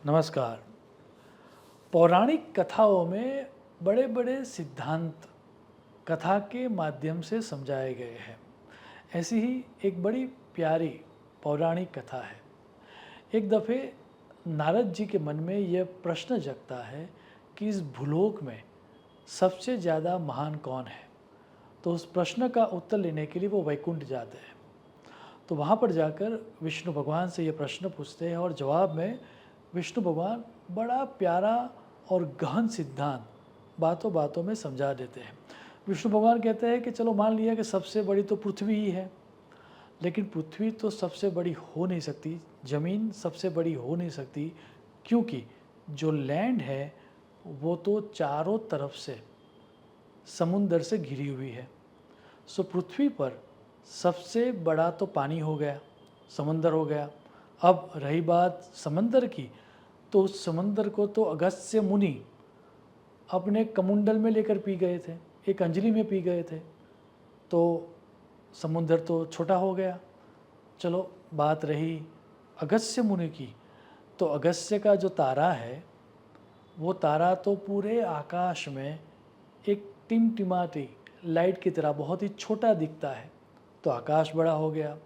नमस्कार। पौराणिक कथाओं में बड़े बड़े सिद्धांत कथा के माध्यम से समझाए गए हैं। ऐसी ही एक बड़ी प्यारी पौराणिक कथा है। एक दफ़े नारद जी के मन में यह प्रश्न जगता है कि इस भूलोक में सबसे ज़्यादा महान कौन है। तो उस प्रश्न का उत्तर लेने के लिए वो वैकुंठ जाते हैं। तो वहाँ पर जाकर विष्णु भगवान से ये प्रश्न पूछते हैं और जवाब में विष्णु भगवान बड़ा प्यारा और गहन सिद्धांत बातों बातों में समझा देते हैं। विष्णु भगवान कहते हैं कि चलो मान लिया कि सबसे बड़ी तो पृथ्वी ही है, लेकिन पृथ्वी तो सबसे बड़ी हो नहीं सकती, ज़मीन सबसे बड़ी हो नहीं सकती, क्योंकि जो लैंड है वो तो चारों तरफ से समुंदर से घिरी हुई है। सो पृथ्वी पर सबसे बड़ा तो पानी हो गया, समंदर हो गया। अब रही बात समंदर की, तो उस समंदर को तो अगस्त्य मुनि अपने कमुंडल में लेकर पी गए थे, एक अंजलि में पी गए थे। तो समुंदर तो छोटा हो गया। चलो बात रही अगस्त्य मुनि की, तो अगस्त्य का जो तारा है वो तारा तो पूरे आकाश में एक टिमटिमाती लाइट की तरह बहुत ही छोटा दिखता है। तो आकाश बड़ा हो गया।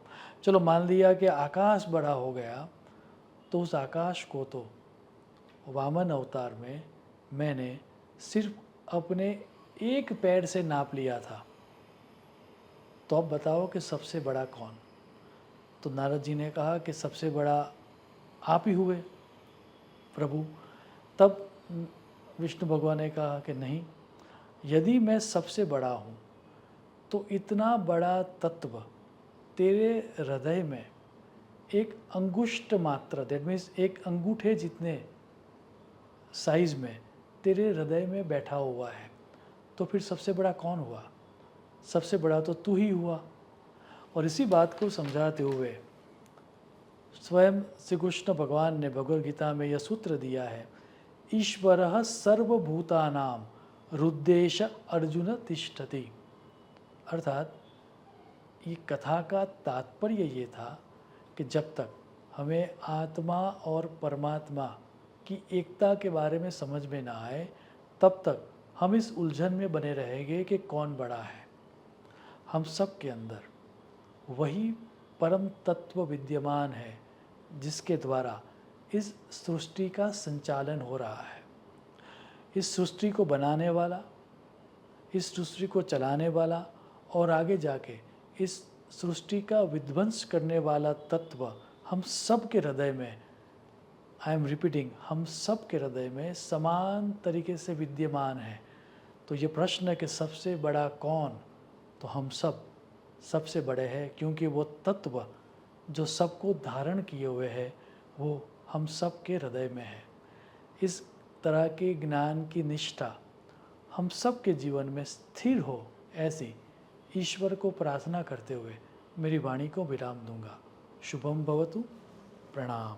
चलो मान लिया कि आकाश बड़ा हो गया, तो उस आकाश को तो वामन अवतार में मैंने सिर्फ अपने एक पैर से नाप लिया था। तो अब बताओ कि सबसे बड़ा कौन। तो नारद जी ने कहा कि सबसे बड़ा आप ही हुए प्रभु। तब विष्णु भगवान ने कहा कि नहीं, यदि मैं सबसे बड़ा हूँ तो इतना बड़ा तत्व तेरे हृदय में एक अंगुष्ठ मात्र, दैट मीन्स एक अंगूठे जितने साइज में तेरे हृदय में बैठा हुआ है, तो फिर सबसे बड़ा कौन हुआ। सबसे बड़ा तो तू ही हुआ। और इसी बात को समझाते हुए स्वयं श्री कृष्ण भगवान ने भगवद गीता में यह सूत्र दिया है, ईश्वरः सर्वभूतानां हृद्देश अर्जुन तिष्ठति। अर्थात ये कथा का तात्पर्य ये था कि जब तक हमें आत्मा और परमात्मा की एकता के बारे में समझ में ना आए, तब तक हम इस उलझन में बने रहेंगे कि कौन बड़ा है। हम सब के अंदर वही परम तत्व विद्यमान है जिसके द्वारा इस सृष्टि का संचालन हो रहा है। इस सृष्टि को बनाने वाला, इस सृष्टि को चलाने वाला और आगे जाके इस सृष्टि का विध्वंस करने वाला तत्व हम सब के हृदय में, आई एम रिपीटिंग, हम सब के हृदय में समान तरीके से विद्यमान है। तो ये प्रश्न है कि सबसे बड़ा कौन, तो हम सब सबसे बड़े हैं, क्योंकि वो तत्व जो सबको धारण किए हुए है वो हम सब के हृदय में है। इस तरह के ज्ञान की निष्ठा हम सब के जीवन में स्थिर हो, ऐसी ईश्वर को प्रार्थना करते हुए मेरी वाणी को विराम दूंगा। शुभम भवतु। प्रणाम।